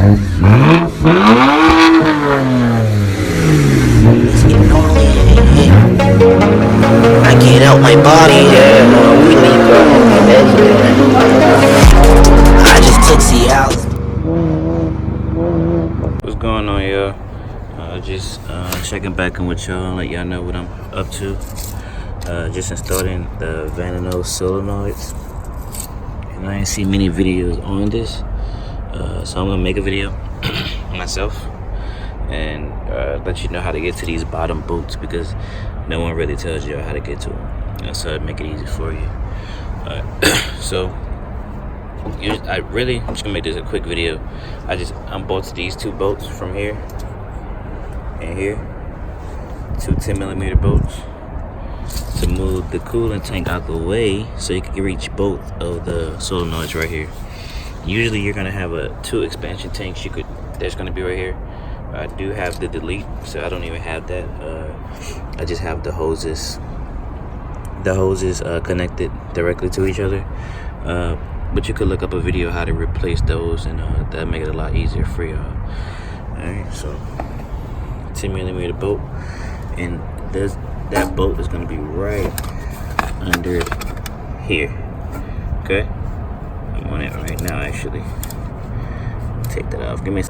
I get out my body, yeah. We leave I just took Cialis. What's going on, y'all? Just checking back in with y'all, let y'all know what I'm up to. Just installing the Vanano solenoids, and I ain't seen many videos on this, so I'm gonna make a video myself and let you know how to get to these bottom bolts, because no one really tells you how to get to them. So I'd make it easy for you. So I'm just gonna make this a quick video. I unbolted these two bolts from here and here, two 10mm bolts, to move the coolant tank out the way so you can reach both of the solenoids right here. Usually you're gonna have two expansion tanks there's gonna be right here. I do have the delete, so I don't even have that. I just have the hoses connected directly to each other. But you could look up a video how to replace those, and that'll make it a lot easier for y'all. Alright, so 10mm bolt, and that bolt is gonna be right under here. Okay, I'm on it right now. Actually, take that off. Give me a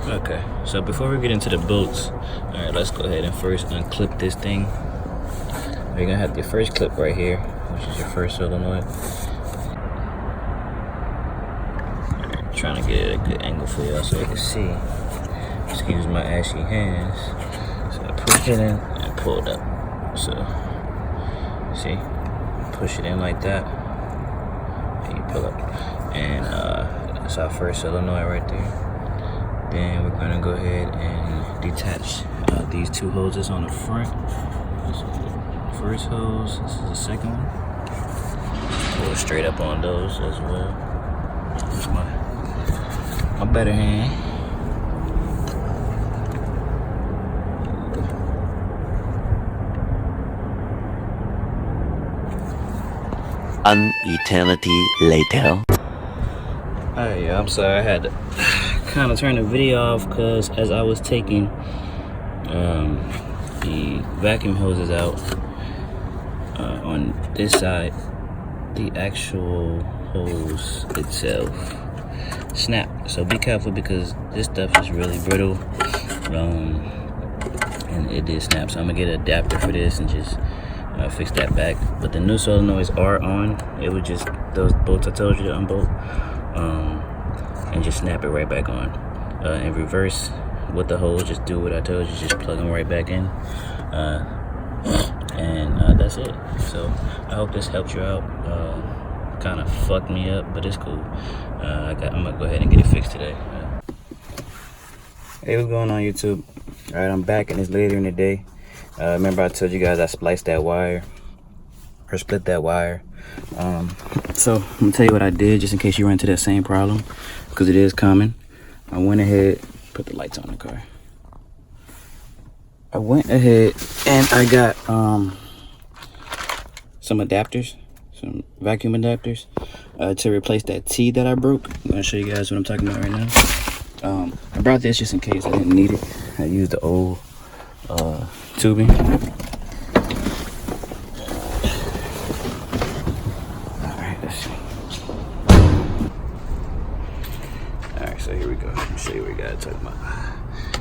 Okay, so before we get into the bolts, alright, let's go ahead and first unclip this thing. You're gonna have your first clip right here, which is your first solenoid. Alright, trying to get a good angle for y'all so you can see. Excuse my ashy hands. So I push it in and pull it up. So, see? Push it in like that. And you pull up. And that's our first solenoid right there. Then we're gonna go ahead and detach these two hoses on the front. This is the first hose, this is the second one. Pull straight up on those as well. Here's my better hand. An eternity later. Alright, yeah, I'm sorry, I had to kind of turn the video off because as I was taking the vacuum hoses out on this side, the actual hose itself snapped. So be careful, because this stuff is really brittle, and it did snap. So I'm gonna get an adapter for this and just fix that back. But the new solenoids are on. It was just those bolts I told you to unbolt, and just snap it right back on. In reverse with the hose, just do what I told you, just plug them right back in, and that's it. So I hope this helped you out. Kind of fucked me up, but it's cool. I'm gonna go ahead and get it fixed today. Hey, what's going on, YouTube? All right, I'm back, and it's later in the day. Remember I told you guys I spliced that wire, or split that wire. So I'm gonna tell you what I did, just in case you run into that same problem, because it is common. I went ahead, put the lights on the car. I went ahead and I got some adapters, some vacuum adapters, to replace that T that I broke. I'm gonna show you guys what I'm talking about right now. I brought this just in case I didn't need it. I used the old tubing. Alright, let's see. Alright, so here we go. Let me show you what you guys are talking about.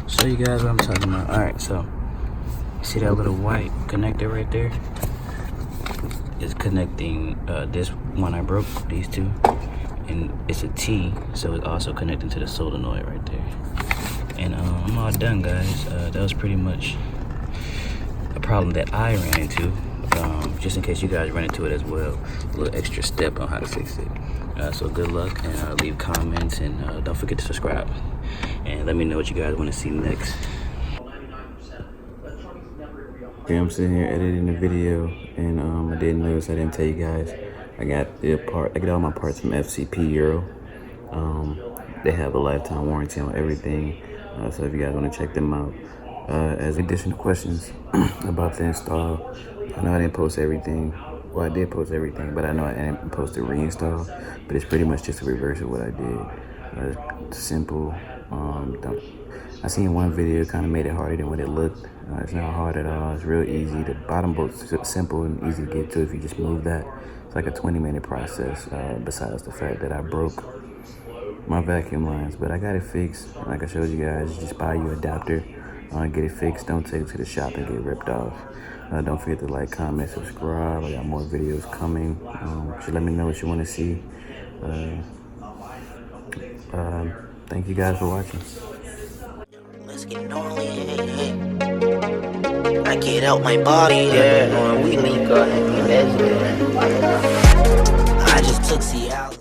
Show you guys what I'm talking about. Alright, so see that little white connector right there? It's connecting this one I broke, these two. And it's a T, so it's also connecting to the solenoid right there. And I'm all done, guys. That was pretty much a problem that I ran into. Just in case you guys run into it as well, a little extra step on how to fix it. So good luck, and leave comments, and don't forget to subscribe. And let me know what you guys want to see next. Okay, I'm sitting here editing the video, and I didn't notice, I didn't tell you guys, I got all my parts from FCP Euro. They have a lifetime warranty on everything, so if you guys want to check them out. As additional questions about the install, I know I didn't post everything. Well, I did post everything, but I know I didn't post the reinstall, but it's pretty much just a reverse of what I did. Simple. I seen one video kind of made it harder than what it looked. It's not hard at all. It's real easy. The bottom bolt's simple and easy to get to if you just move that. It's like a 20-minute process, besides the fact that I broke my vacuum lines. But I got it fixed. Like I showed you guys, just buy your adapter, get it fixed. Don't take it to the shop and get ripped off. Don't forget to like, comment, subscribe. I got more videos coming. So let me know what you want to see. Thank you guys for watching. Let's get gnarly. I can't help my body there. We leave, go ahead, I just took